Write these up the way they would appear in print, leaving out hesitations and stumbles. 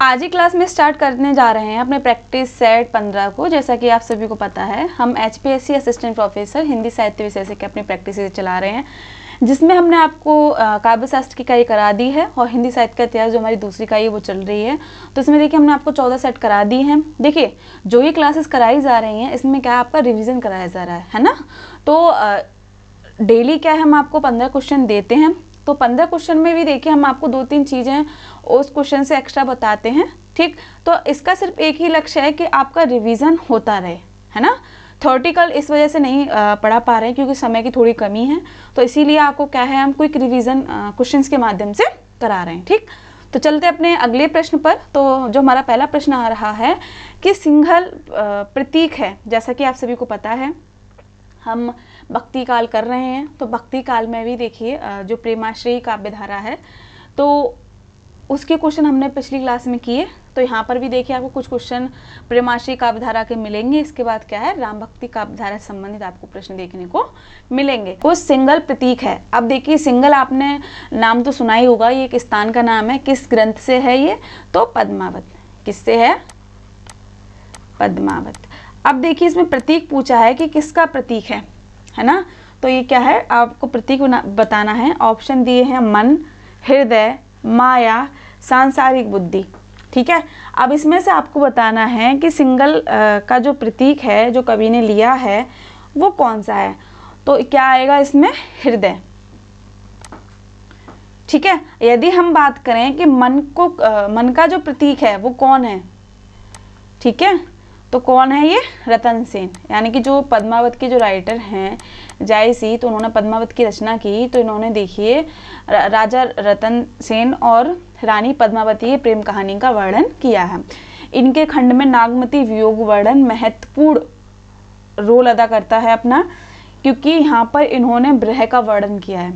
आज ही क्लास में स्टार्ट करने जा रहे हैं अपने प्रैक्टिस सेट 15 को। जैसा कि आप सभी को पता है, हम HPSC असिस्टेंट प्रोफेसर हिंदी साहित्य विषय से अपनी प्रैक्टिस चला रहे हैं, जिसमें हमने आपको काव्य शास्त्र की इकाई करा दी है और हिंदी साहित्य का इतिहास जो हमारी दूसरी इकाई है वो चल रही है। तो इसमें देखिए हमने आपको 14 सेट करा दी हैं। देखिए जो ये क्लासेस कराई जा रही हैं इसमें क्या आपका रिवीजन कराया जा रहा है ना। तो डेली क्या है, हम आपको 15 क्वेश्चन देते हैं। तो 15 क्वेश्चन में भी देखिए हम आपको 2-3 चीज़ें उस क्वेश्चन से एक्स्ट्रा बताते हैं, ठीक। तो इसका सिर्फ एक ही लक्ष्य है कि आपका रिवीजन होता रहे, है ना। थ्योरेटिकल इस वजह से नहीं पढ़ा पा रहे हैं क्योंकि समय की थोड़ी कमी है, तो इसीलिए आपको क्या है, हम क्विक रिवीजन क्वेश्चंस के माध्यम से करा रहे हैं, ठीक। तो चलते अपने अगले प्रश्न पर। तो जो हमारा पहला प्रश्न आ रहा है कि सिंघल प्रतीक है। जैसा कि आप सभी को पता है, हम भक्ति काल कर रहे हैं, तो भक्ति काल में भी देखिए जो प्रेमाश्रयी काव्यधारा है तो उसके क्वेश्चन हमने पिछली क्लास में किए। तो यहाँ पर भी देखिए आपको कुछ क्वेश्चन प्रेमाश्रयी काव्यधारा के मिलेंगे। इसके बाद क्या है, राम भक्ति काव्यधारा से संबंधित आपको प्रश्न देखने को मिलेंगे। कुछ सिंगल प्रतीक है। अब देखिए सिंगल आपने नाम तो सुना ही होगा, ये एक स्थान का नाम है। किस ग्रंथ से है ये, तो पद्मावत। किससे है, पद्मावत। अब देखिए इसमें प्रतीक पूछा है कि किसका प्रतीक है ना। तो ये क्या है, आपको प्रतीक बताना है। ऑप्शन दिए हैं मन, हृदय, माया, सांसारिक बुद्धि, ठीक है। अब इसमें से आपको बताना है कि सिंगल का जो प्रतीक है जो कवि ने लिया है वो कौन सा है। तो क्या आएगा इसमें, हृदय, ठीक है। यदि हम बात करें कि मन का जो प्रतीक है वो कौन है, ठीक है, तो कौन है ये, रतन सेन। यानी कि जो पद्मावत के जो राइटर हैं जायसी, तो उन्होंने पद्मावत की रचना की। तो इन्होंने देखिए राजा रतन सेन और रानी पद्मावती की प्रेम कहानी का वर्णन किया है। इनके खंड में नागमती वियोग वर्णन महत्वपूर्ण रोल अदा करता है अपना, क्योंकि यहाँ पर इन्होंने विरह का वर्णन किया है।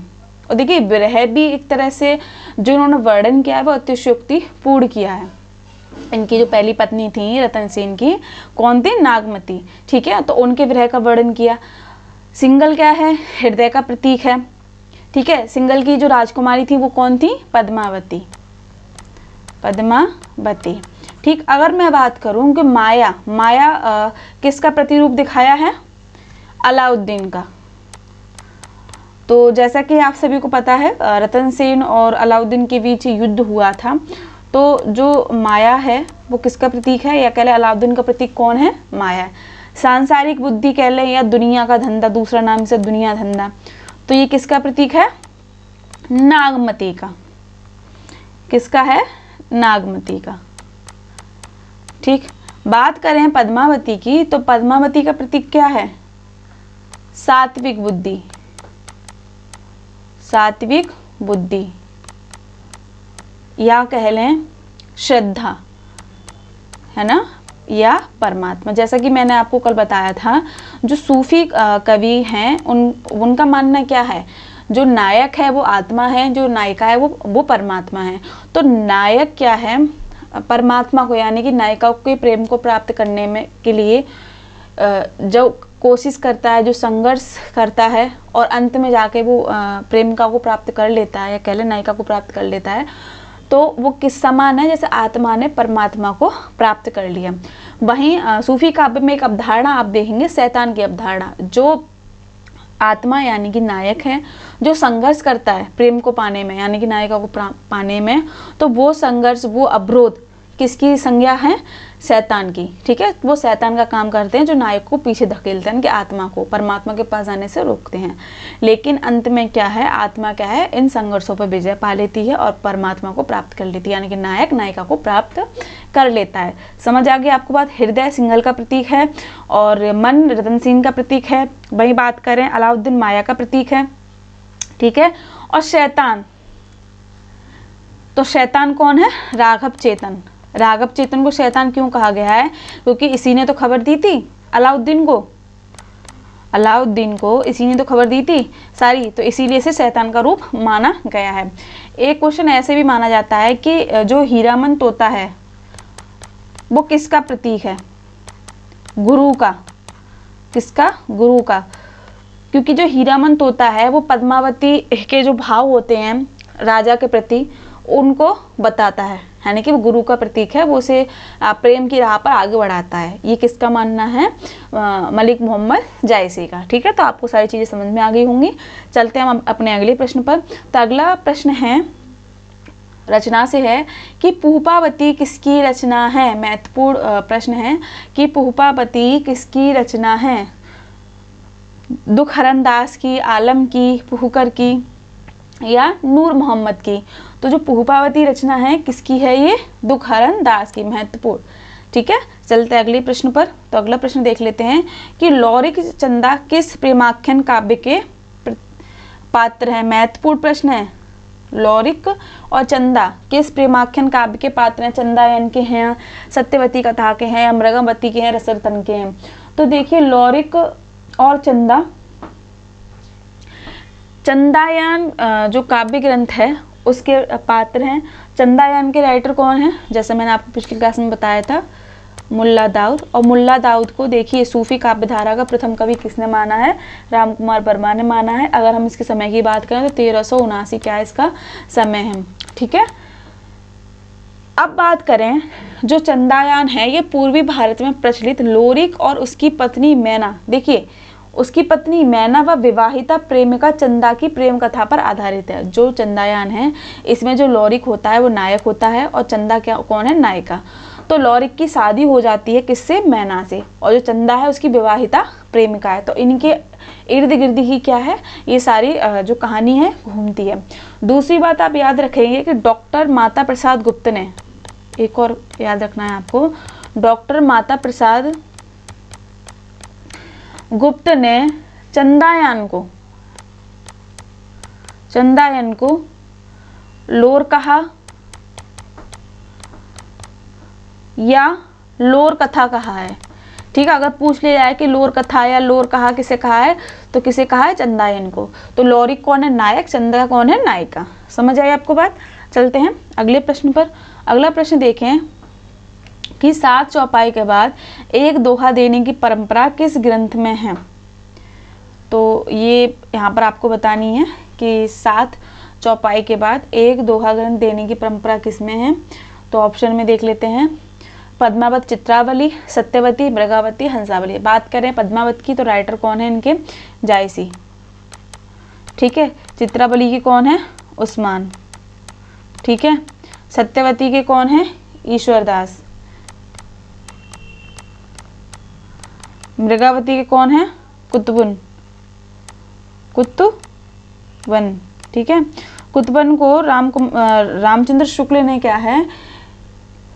और देखिए विरह भी एक तरह से जो इन्होंने वर्णन किया है वो अतिशयोक्ति पूर्ण किया है। इनकी जो पहली पत्नी थी रतन सेन की, कौन थी, नागमती, ठीक है। तो उनके विरह का वर्णन किया। सिंगल क्या है, हृदय का प्रतीक है, ठीक है। सिंगल की जो राजकुमारी थी वो कौन थी, पद्मावती, पद्मावती, ठीक। अगर मैं बात करूं कि माया किसका प्रतिरूप दिखाया है, अलाउद्दीन का। तो जैसा कि आप सभी को पता है रतन सेन और अलाउद्दीन के बीच युद्ध हुआ था। तो जो माया है वो किसका प्रतीक है, या कह लें अलाउद्दीन का प्रतीक कौन है, माया है। सांसारिक बुद्धि कह लें या दुनिया का धंधा, दूसरा नाम से दुनिया धंधा, तो ये किसका प्रतीक है, नागमती का। किसका है, नागमती का, ठीक। बात करें पद्मावती की, तो पद्मावती का प्रतीक क्या है, सात्विक बुद्धि, सात्विक बुद्धि, या कह लें श्रद्धा, है ना, या परमात्मा। जैसा कि मैंने आपको कल बताया था, जो सूफी कवि हैं उनका मानना क्या है, जो नायक है वो आत्मा है, जो नायिका है वो परमात्मा है। तो नायक क्या है, परमात्मा को यानी कि नायिका के प्रेम को प्राप्त करने में के लिए जो कोशिश करता है, जो संघर्ष करता है और अंत में जाके वो प्रेमिका को प्राप्त कर लेता है, या कह लें नायिका को प्राप्त कर लेता है, तो वो किस समान है, जैसे आत्मा ने परमात्मा को प्राप्त कर लिया। वहीं सूफी काव्य में एक अवधारणा आप देखेंगे, शैतान की अवधारणा। जो आत्मा यानी कि नायक है, जो संघर्ष करता है प्रेम को पाने में यानी कि नायिका को पाने में, तो वो संघर्ष, वो अवरोध किसकी संज्ञा है, शैतान की, ठीक है। वो शैतान का काम करते हैं जो नायक को पीछे धकेलते हैं, कि आत्मा को परमात्मा के पास आने से रोकते हैं। लेकिन अंत में क्या है, आत्मा क्या है, इन संघर्षों पर विजय पा लेती है और परमात्मा को प्राप्त कर लेती है, यानी कि नायक नायिका को प्राप्त कर लेता है। समझ आ गई आपको बात। हृदय सिंगल का प्रतीक है और मन रतन सेन का प्रतीक है। वही बात करें अलाउद्दीन माया का प्रतीक है, ठीक है। और शैतान, तो शैतान कौन है, राघव चेतन। राघव चेतन को शैतान क्यों कहा गया है, क्योंकि इसी ने तो खबर दी थी अलाउद्दीन को इसी ने तो खबर दी थी सारी, तो इसीलिए इसे शैतान का रूप माना गया है। एक क्वेश्चन ऐसे भी माना जाता है कि जो हीरामन तोता है वो किसका प्रतीक है, गुरु का। किसका, गुरु का। क्योंकि जो हीरामन तोता है वो पद्मावती के जो भाव होते हैं राजा के प्रति उनको बताता है, यानी कि वो गुरु का प्रतीक है, वो उसे प्रेम की राह पर आगे बढ़ाता है। ये किसका मानना है? मलिक मोहम्मद जायसी का। ठीक है, तो आपको सारी चीज़ें समझ में आ गई होंगी। चलते हैं हम अपने अगले प्रश्न पर। तो अगला प्रश्न है, रचना से है कि पुष्पावती किसकी रचना है? महत्वपूर्ण प्रश्न है कि पुष्पावती किसकी रचना है? दुखहरण दास की, आलम की, पुहकर की या नूर मोहम्मद की? तो जो पुष्पावती रचना है किसकी है? ये दुखहरण दास की। महत्वपूर्ण। ठीक है, चलते हैं अगले प्रश्न पर। तो अगला प्रश्न देख लेते हैं कि लौरिक चंदा किस प्रेमाख्यान काव्य के पात्र है? महत्वपूर्ण प्रश्न है। लौरिक और चंदा किस प्रेमाख्यान काव्य के पात्र हैं? चंदायन के हैं, सत्यवती कथा के हैं, मृगवती के हैं, रसरतन के हैं? तो देखिए, लौरिक और चंदायन जो काव्य ग्रंथ है उसके पात्र हैं। चंदायन के राइटर कौन है? जैसे मैंने आपको पिछली क्लास में बताया था, मुल्ला दाऊद। और मुल्ला दाऊद को देखिए सूफी काव्य धारा का प्रथम कवि किसने माना है? राम कुमार वर्मा ने माना है। अगर हम इसके समय की बात करें तो 1379 क्या इसका समय है। ठीक है, अब बात करें जो चंदायन है, ये पूर्वी भारत में प्रचलित लोरिक और उसकी पत्नी मैना, देखिए उसकी पत्नी मैना व विवाहिता प्रेमिका चंदा की प्रेम कथा पर आधारित है। जो चंदायन है इसमें जो लौरिक होता है वो नायक होता है और चंदा क्या कौन है? नायिका। तो लौरिक की शादी हो जाती है किससे? मैना से, और जो चंदा है उसकी विवाहिता प्रेमिका है। तो इनके इर्द गिर्द ही क्या है, ये सारी जो कहानी है घूमती है। दूसरी बात आप याद रखेंगे कि डॉक्टर माता प्रसाद गुप्त ने, एक और याद रखना है आपको, डॉक्टर माता प्रसाद गुप्त ने चंदायन को लोर कहा या लोर कथा कहा है। ठीक है, अगर पूछ लिया जाए कि लोर कथा या लोर कहा किसे कहा है, तो किसे कहा है? चंदायन को। तो लौरिक कौन है? नायक। चंदा कौन है? नायिका। समझ आई आपको बात? चलते हैं अगले प्रश्न पर। अगला प्रश्न देखें कि 7 चौपाई के बाद एक दोहा देने की परंपरा किस ग्रंथ में है? तो ये यहाँ पर आपको बतानी है कि 7 चौपाई के बाद एक दोहा ग्रंथ देने की परंपरा किस में है? तो ऑप्शन में देख लेते हैं, पद्मावत, चित्रावली, सत्यवती, मृगावती, हंसावली। बात करें पद्मावत की तो राइटर कौन है इनके? जायसी। ठीक है, चित्रावली के कौन है? उस्मान। ठीक है, सत्यवती के कौन है? ईश्वरदास। मृगावती के कौन है? कुतुबन। ठीक है, कुतुबन को रामचंद्र शुक्ल ने क्या है?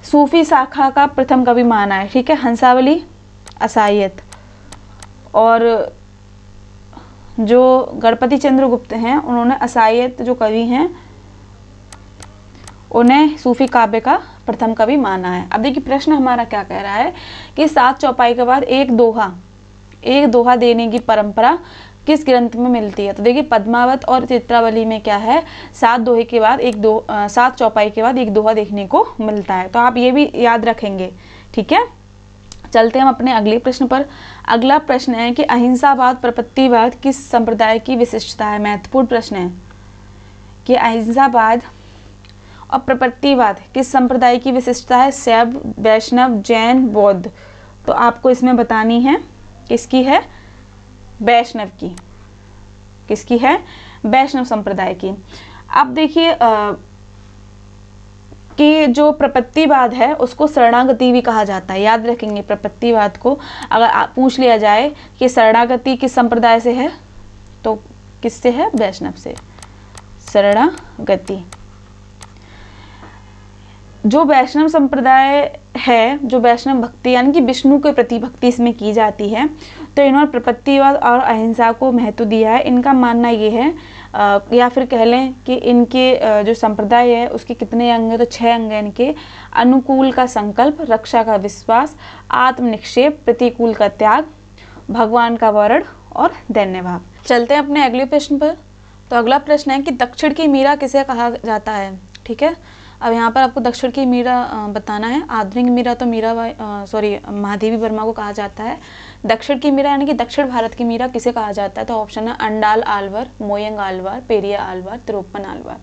सूफी शाखा का प्रथम कवि माना है। ठीक है, हंसावली असायत, और जो गणपति चंद्र गुप्त हैं उन्होंने असायत जो कवि हैं उन्हें सूफी काव्य का प्रथम कवि माना है। अब देखिए प्रश्न हमारा क्या कह रहा है कि 7 चौपाई के बाद एक दोहा देने की परंपरा किस ग्रंथ में मिलती है? तो देखिए पद्मावत और चित्रावली में क्या है? 7 चौपाई के बाद एक दोहा देखने को मिलता है। तो आप ये भी याद रखेंगे। ठीक है, चलते हम अपने अगले प्रश्न पर। अगला प्रश्न है कि अहिंसावाद प्रपत्तिवाद किस संप्रदाय की विशिष्टता है? महत्वपूर्ण प्रश्न है कि अहिंसावाद और प्रपत्तिवाद किस संप्रदाय की विशिष्टता है? शैव, वैष्णव, जैन, बौद्ध। तो आपको इसमें बतानी है किसकी है? वैष्णव की। किसकी है? वैष्णव संप्रदाय की। अब देखिए कि जो प्रपत्तिवाद है उसको शरणागति भी कहा जाता है। याद रखेंगे प्रपत्तिवाद को। अगर पूछ लिया जाए कि शरणागति किस संप्रदाय से है तो किससे है? वैष्णव से। शरणागति जो वैष्णव संप्रदाय है, जो वैष्णव भक्ति यानी कि विष्णु के प्रति भक्ति इसमें की जाती है, तो इन्होंने प्रपत्तिवाद और अहिंसा को महत्व दिया है। इनका मानना ये है या फिर कह लें कि इनके जो संप्रदाय है उसके कितने अंग हैं? तो 6 अंग हैं इनके। अनुकूल का संकल्प, रक्षा का विश्वास, आत्मनिक्षेप, प्रतिकूल का त्याग, भगवान का वरण और धन्यवाद। चलते हैं अपने अगले प्रश्न पर। तो अगला प्रश्न है कि दक्षिण की मीरा किसे कहा जाता है? ठीक है, अब यहाँ पर आपको दक्षिण की मीरा बताना है। आधुनिक मीरा तो महादेवी वर्मा को कहा जाता है। दक्षिण की मीरा यानी कि दक्षिण भारत की मीरा किसे कहा जाता है? तो ऑप्शन है अंडाल आलवर, मोयंग आलवार, पेरिया आलवार, तिरुप्पन आलवार।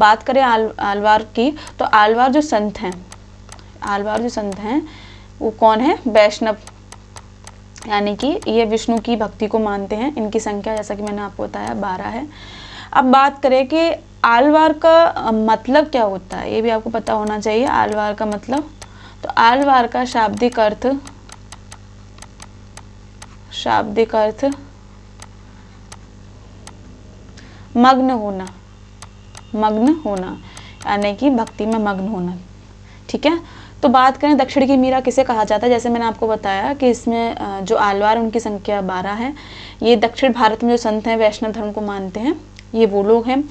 बात करें आलवार की, तो आलवार जो संत हैं वो कौन है? वैष्णव, यानी कि ये विष्णु की भक्ति को मानते हैं। इनकी संख्या जैसा कि मैंने आपको बताया 12 है। अब बात करें कि आलवार का मतलब क्या होता है, ये भी आपको पता होना चाहिए। आलवार का मतलब, तो आलवार का शाब्दिक अर्थ मग्न होना, यानी कि भक्ति में मग्न होना। ठीक है, तो बात करें दक्षिण की मीरा किसे कहा जाता है, जैसे मैंने आपको बताया कि इसमें जो आलवार उनकी संख्या 12 है। ये दक्षिण भारत में जो संत हैं वैष्णव धर्म को मानते हैं, ये वो लोग हैं।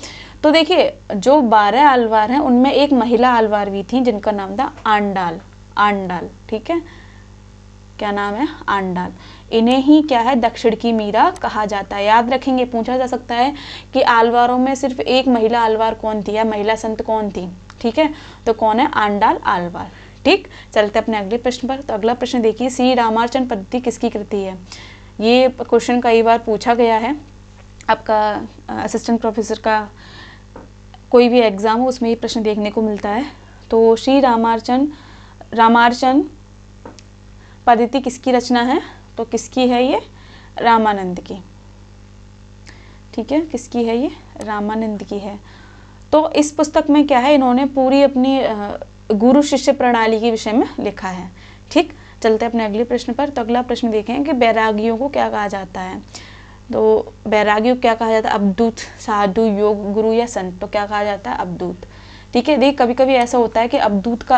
तो देखिए जो 12 आलवार हैं उनमें एक महिला आलवार भी थी जिनका नाम था आंडाल। ठीक है, क्या नाम है? आंडाल। इन्हें ही क्या है? दक्षिण की मीरा कहा जाता है। याद रखेंगे, पूछा जा सकता है कि आलवारों में सिर्फ एक महिला आलवार कौन थी या महिला संत कौन थी। ठीक है, तो कौन है? आंडाल आलवार। ठीक, चलते अपने अगले प्रश्न पर। तो अगला प्रश्न देखिए, श्री रामार्चन पद्धति किसकी कृति है? ये क्वेश्चन कई बार पूछा गया है। आपका असिस्टेंट प्रोफेसर का कोई भी एग्जाम हो उसमें ये प्रश्न देखने को मिलता है। तो श्री रामार्चन पद्धति किसकी रचना है? तो किसकी है ये? रामानंद की। ठीक है, किसकी है ये? रामानंद की है। तो इस पुस्तक में क्या है, इन्होंने पूरी अपनी गुरु शिष्य प्रणाली के विषय में लिखा है। ठीक, चलते अपने अगले प्रश्न पर। तो अगला प्रश्न देखें कि बैरागियों को क्या कहा जाता है। तो बैरागियों को क्या कहा जाता है? अवधूत, साधु, योग गुरु या संत। तो क्या कहा जाता है? अवधूत। ठीक है, देख कभी कभी ऐसा होता है कि अवधूत का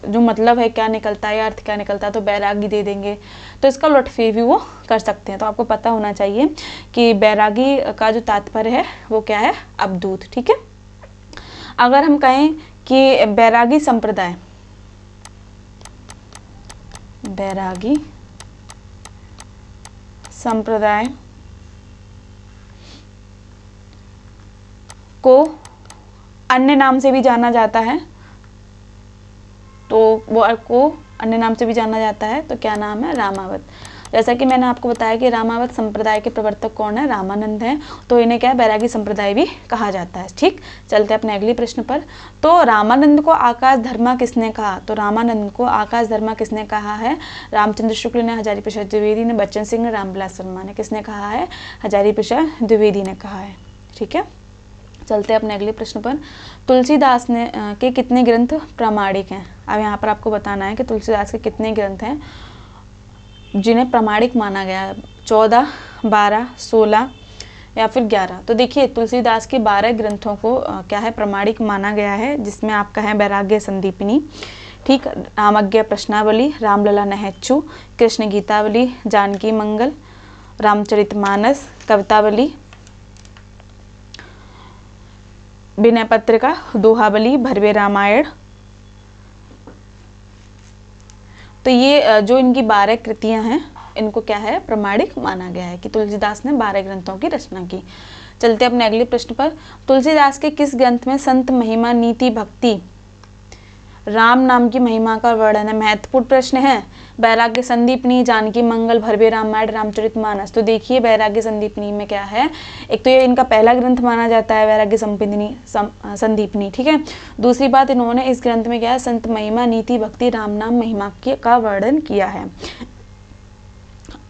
जो मतलब है क्या निकलता है या अर्थ क्या निकलता है तो बैरागी दे देंगे, तो इसका उलटफेर भी वो कर सकते हैं। तो आपको पता होना चाहिए कि बैरागी का जो तात्पर्य है वो क्या है? अवधूत। ठीक है, अगर हम कहें कि बैरागी संप्रदाय को अन्य नाम से भी जाना जाता है, तो वो को अन्य नाम से भी जाना जाता है, तो क्या नाम है? रामावत। जैसा कि मैंने आपको बताया कि रामावत संप्रदाय के प्रवर्तक कौन है? रामानंद हैं, तो इन्हें क्या है? बैरागी संप्रदाय भी कहा जाता है। ठीक, चलते अपने अगले प्रश्न पर। तो रामानंद को आकाश धर्मा किसने कहा? तो रामानंद को आकाश धर्मा किसने कहा है? रामचंद्र शुक्ल ने, हजारी प्रसाद द्विवेदी ने, बच्चन सिंह ने, रामविलास शर्मा ने। किसने कहा है? हजारी प्रसाद द्विवेदी ने कहा है। ठीक है, चलते हैं अपने अगले प्रश्न पर। तुलसीदास ने के कितने ग्रंथ प्रामाणिक हैं? अब यहाँ पर आपको बताना है कि तुलसीदास के कितने ग्रंथ हैं जिन्हें प्रामाणिक माना गया है। 14, 12, 16 या फिर 11। तो देखिए तुलसीदास के 12 ग्रंथों को क्या है? प्रामाणिक माना गया है, जिसमें आपका है वैराग्य संदीपिनी, ठीक, रामज्ञ प्रश्नावली, रामलला नहच्चू, कृष्ण गीतावली, जानकी मंगल, रामचरितमानस, कवितावली, विनय पत्रिका, दोहावली, भरवे रामायण। तो ये जो इनकी 12 कृतियां हैं इनको क्या है? प्रामाणिक माना गया है कि तुलसीदास ने 12 ग्रंथों की रचना की। चलते अपने अगले प्रश्न पर। तुलसीदास के किस ग्रंथ में संत महिमा, नीति, भक्ति, राम नाम की महिमा का वर्णन है? महत्वपूर्ण प्रश्न है। वैराग्य संदीपनी, जानकी मंगल, भरवे रामायण, रामचरितमानस। तो देखिए वैराग्य संदीपनी में क्या है? एक तो ये इनका पहला ग्रंथ माना जाता है वैराग्य संदीपनी। ठीक है, दूसरी बात इन्होंने इस ग्रंथ में क्या है? संत महिमा, नीति, भक्ति, राम नाम महिमा का वर्णन किया है।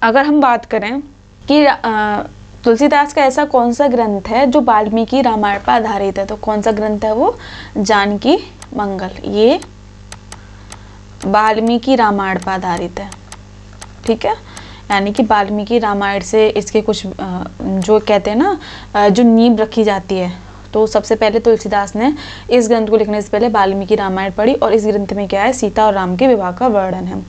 अगर हम बात करें कि तुलसीदास का ऐसा कौन सा ग्रंथ है जो वाल्मीकि रामायण पर आधारित है, तो कौन सा ग्रंथ है वो? जानकी मंगल। ये वाल्मीकि रामायण पर आधारित है। ठीक है, यानी कि वाल्मीकि रामायण से इसके कुछ जो कहते हैं ना जो नींव रखी जाती है, तो सबसे पहले तुलसीदास ने इस ग्रंथ को लिखने से पहले वाल्मीकि रामायण पढ़ी और इस ग्रंथ में क्या है? सीता और राम के विवाह का वर्णन है।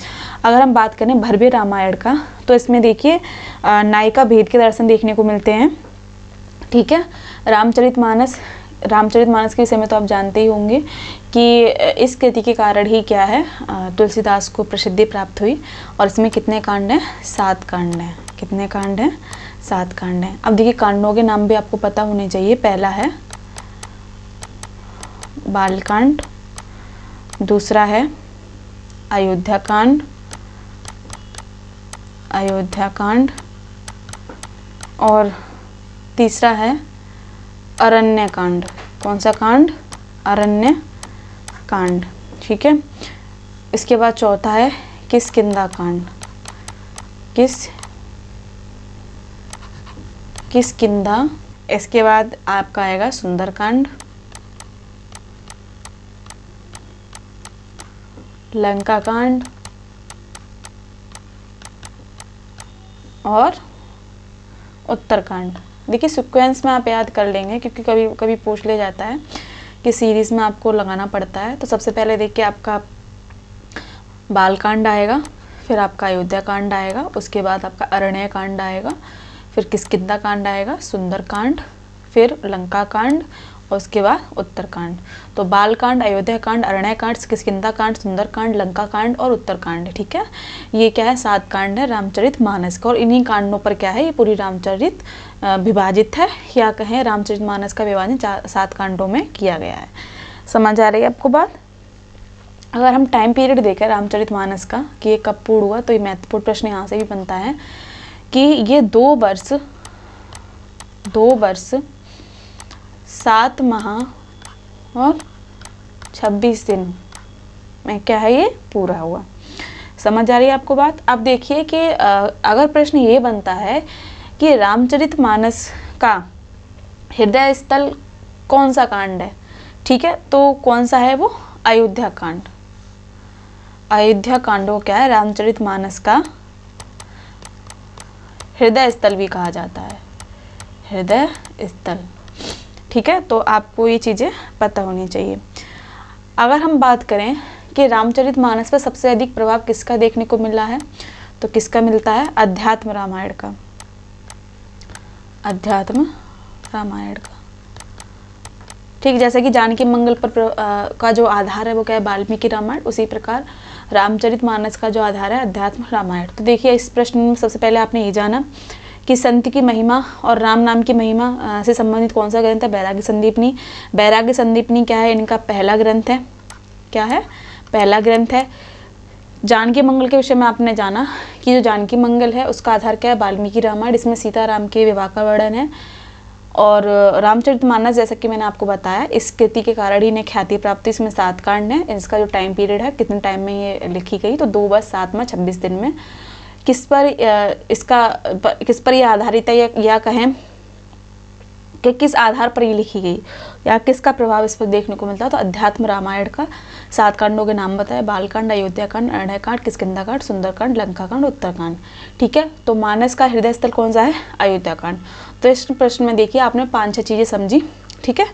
अगर हम बात करें भरवे रामायण का, तो इसमें देखिए नायिका भेद के दर्शन देखने को मिलते हैं। ठीक है, रामचरितमानस के विषय में तो आप जानते ही होंगे कि इस कृति के कारण ही क्या है? तुलसीदास को प्रसिद्धि प्राप्त हुई। और इसमें कितने कांड हैं? 7 कांड हैं। कितने कांड हैं? 7 कांड हैं। अब देखिए कांडों के नाम भी आपको पता होने चाहिए। पहला है बालकांड, दूसरा है अयोध्या कांड और तीसरा है अरण्य कांड। कौन सा कांड? अरण्य कांड। ठीक है, इसके बाद चौथा है किष्किंधा कांड। किष्किंधा। इसके बाद आपका आएगा सुंदरकांड, लंका कांड और उत्तरकांड। देखिए सीक्वेंस में आप याद कर लेंगे क्योंकि कभी कभी पूछ ले जाता है कि सीरीज में आपको लगाना पड़ता है। तो सबसे पहले देखिए आपका बालकांड आएगा, फिर आपका अयोध्या कांड आएगा, उसके बाद आपका अरण्य कांड आएगा, फिर किष्किंधा कांड आएगा, सुंदरकांड, फिर लंका कांड और उसके बाद उत्तरकांड। तो बालकांड, अयोध्या कांड, अरण्य कांड, किष्किंधा कांड, सुंदरकांड, लंका कांड और उत्तरकांड। ठीक है, ये क्या है? 7 कांड है रामचरितमानस का। और इन्हीं कांडों पर क्या है? ये पूरी रामचरित विभाजित है, या कहें रामचरितमानस का विभाजन 7 कांडों में किया गया है। समझ आ रही है आपको बात? अगर हम टाइम पीरियड देखें रामचरितमानस का कि ये कब पूर्ण हुआ, तो ये महत्वपूर्ण प्रश्न यहाँ से भी बनता है कि ये 2 वर्ष 7 माह और 26 दिन में क्या है? ये पूरा हुआ। समझ आ रही है आपको बात? अब देखिए कि अगर प्रश्न ये बनता है कि रामचरितमानस का हृदय स्थल कौन सा कांड है, ठीक है, तो कौन सा है वो? अयोध्या कांड। अयोध्या कांड को क्या है? रामचरितमानस का हृदय स्थल भी कहा जाता है, हृदय स्थल। ठीक है, तो आपको ये चीज़ें पता होनी चाहिए। अगर हम बात करें कि रामचरितमानस पर सबसे अधिक प्रभाव किसका देखने को मिला है, तो किसका मिलता है? अध्यात्म रामायण का। अध्यात्म रामायण का। ठीक, जैसे कि जानकी मंगल पर का जो आधार है वो क्या है? वाल्मीकि रामायण। उसी प्रकार रामचरितमानस का जो आधार है अध्यात्म रामायण। तो देखिए इस प्रश्न में सबसे पहले आपने ये जाना कि संत की महिमा और राम नाम की महिमा से संबंधित कौन सा ग्रंथ है? बैराग्य संदीपनी। बैराग्य संदीपनी क्या है? इनका पहला ग्रंथ है। क्या है? पहला ग्रंथ है। जानकी मंगल के विषय में आपने जाना कि जो जानकी मंगल है उसका आधार क्या है? वाल्मीकि रामायण। इसमें सीताराम के विवाह का वर्णन है। और रामचरितमानस जैसा कि मैंने आपको बताया इस कृति के कारण ही इन्हें ख्याति प्राप्ति। इसमें 7 कांड है। इसका जो टाइम पीरियड है, कितने टाइम में ये लिखी गई, तो 2 वर्ष 7 माह 26 दिन में। किस पर यह आधारित है, या कहें कि किस आधार पर ये लिखी गई या किसका प्रभाव इस पर देखने को मिलता है, तो अध्यात्म रामायण का 7 कांडों के नाम बताए। बालकांड, अयोध्या कांड, अरण्य कांड, किष्किंधा कांड, सुंदरकांड, लंका कांड, उत्तरकांड। ठीक है, तो मानस का हृदय स्थल कौन सा है? अयोध्या कांड। तो इस प्रश्न में देखिए आपने 5-6 चीजें समझी। ठीक है,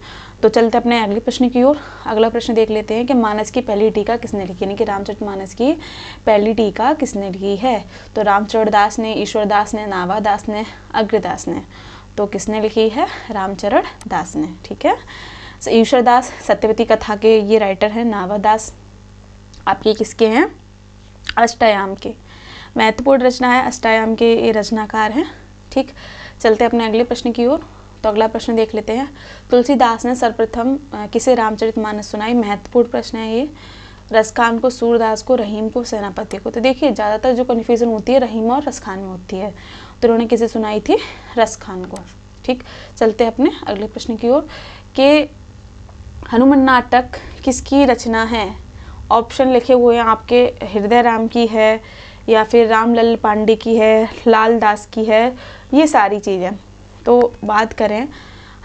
तो चलते अपने अगले प्रश्न की ओर। अगला प्रश्न देख लेते हैं कि मानस की पहली टीका किसने लिखी, यानी कि रामचरितमानस की पहली टीका किसने लिखी है? तो रामचरण दास ने, ईश्वर दास ने, नावा दास ने, अग्रदास ने। तो किसने लिखी है? रामचरण दास ने। ठीक है, ईश्वर दास सत्यवती कथा के ये राइटर हैं। नावा दास आपके किसके हैं? अष्टयाम के। महत्वपूर्ण रचना है, अष्टयाम के ये रचनाकार हैं। ठीक, चलते अपने अगले प्रश्न की ओर। तो अगला प्रश्न देख लेते हैं। तुलसीदास ने सर्वप्रथम किसे रामचरितमानस सुनाई? महत्वपूर्ण प्रश्न है ये। रसखान को, सूरदास को, रहीम को, सेनापति को। तो देखिए ज़्यादातर जो कन्फ्यूजन होती है रहीम और रसखान में होती है, तो उन्होंने किसे सुनाई थी? रसखान को। ठीक, चलते हैं अपने अगले प्रश्न की ओर कि हनुमान नाटक किसकी रचना है? ऑप्शन लिखे हुए हैं आपके, हृदय राम की है या फिर रामलल पांडे की है, लाल दास की है, ये सारी चीज़ें। तो बात करें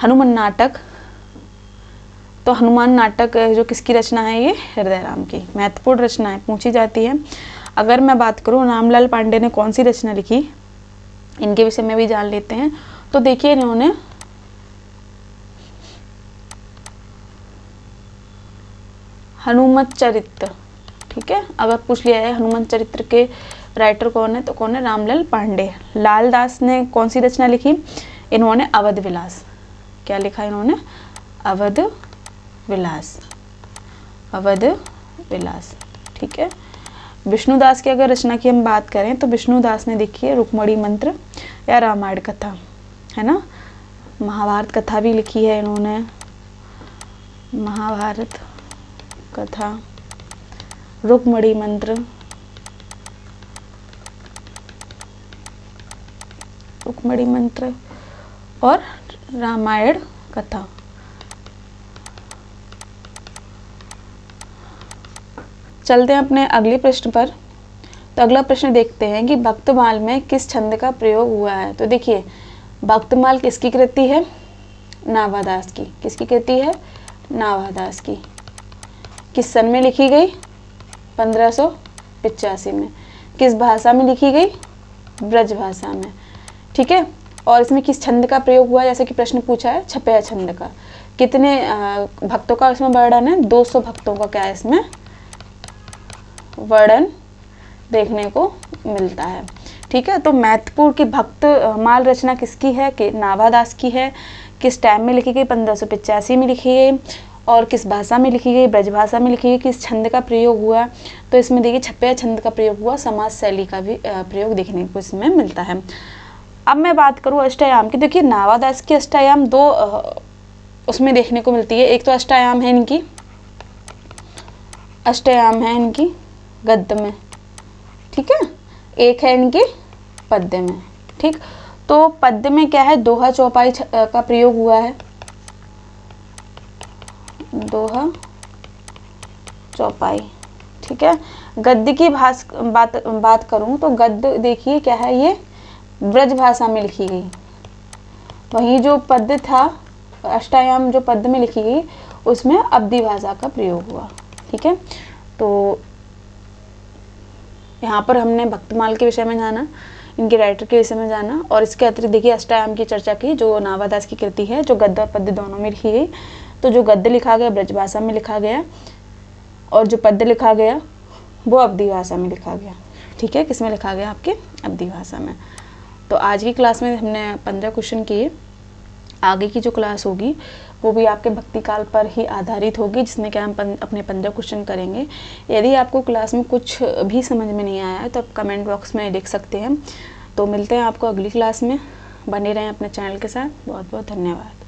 हनुमान नाटक, तो हनुमान नाटक जो किसकी रचना है? ये हृदय राम की। महत्वपूर्ण रचना है, पूछी जाती है। अगर मैं बात करूँ रामलाल पांडे ने कौन सी रचना लिखी, इनके विषय में भी जान लेते हैं। तो देखिए इन्होंने हनुमत चरित्र, ठीक है, अगर पूछ लिया है हनुमत चरित्र के राइटर कौन है, तो कौन है? रामलाल पांडे। लाल दास ने कौन सी रचना लिखी? इन्होंने अवध विलास। क्या लिखा इन्होंने? अवध विलास। अवध विलास। ठीक है, विष्णुदास की अगर रचना की हम बात करें तो विष्णुदास ने देखिए रुक्मणी मंत्र या रामायण कथा, है ना, महाभारत कथा भी लिखी है इन्होंने। महाभारत कथा, रुक्मणी मंत्र, रुक्मणी मंत्र और रामायण कथा। चलते हैं अपने अगले प्रश्न पर। तो अगला प्रश्न देखते हैं कि भक्तमाल में किस छंद का प्रयोग हुआ है। तो देखिए, भक्तमाल किसकी कृति है? नाभादास की। किसकी कृति है? नाभादास की। किस सन में लिखी गई? 1585 में। किस भाषा में लिखी गई? ब्रज भाषा में। ठीक है। और इसमें किस छंद का प्रयोग हुआ, जैसे कि प्रश्न पूछा है छपैया छंद का। कितने भक्तों का इसमें वर्णन है? 200 भक्तों का क्या है इसमें वर्णन देखने को मिलता है। ठीक है। तो महत्वपूर्ण की भक्तमाल रचना किसकी है? कि नाभादास की है। किस टाइम में लिखी गई? 1585 में लिखी गई। और किस भाषा में लिखी गई? ब्रज भाषा में लिखी गई। किस छंद का प्रयोग हुआ? तो इसमें देखिए छपैया छंद का प्रयोग हुआ। समाज शैली का भी प्रयोग देखने को इसमें मिलता है। अब मैं बात करूँ अष्टायाम की। देखिए, नाभादास की अष्टायाम दो उसमें देखने को मिलती है। एक तो अष्टायाम है इनकी, अष्टायाम है इनकी गद्य में। ठीक है। एक है इनकी पद्य में। ठीक। तो पद्य में क्या है? दोहा चौपाई का प्रयोग हुआ है। दोहा चौपाई। ठीक है। गद्य की बात करूं तो गद्य देखिए क्या है, ये ब्रज भाषा में लिखी गई। वहीं जो पद्य था अष्टायाम जो पद्य में लिखी गई उसमें अवधी भाषा का प्रयोग हुआ। ठीक है। तो यहाँ पर हमने भक्तमाल के विषय में जाना, इनके राइटर के विषय में जाना, और इसके अतिरिक्त देखिए अष्टायाम की चर्चा की जो नाभादास की कृति है, जो गद्य और पद्य दोनों में लिखी गई। तो जो गद्य लिखा गया ब्रज भाषा में लिखा गया, और जो पद्य लिखा गया वो अवधी भाषा में लिखा गया। ठीक है। किस में लिखा गया? आपके अवधी भाषा में। तो आज की क्लास में हमने 15 क्वेश्चन किए। आगे की जो क्लास होगी वो भी आपके भक्ति काल पर ही आधारित होगी, जिसमें क्या हम अपने 15 क्वेश्चन करेंगे। यदि आपको क्लास में कुछ भी समझ में नहीं आया है तो आप कमेंट बॉक्स में लिख सकते हैं। तो मिलते हैं आपको अगली क्लास में। बने रहें अपने चैनल के साथ। बहुत बहुत धन्यवाद।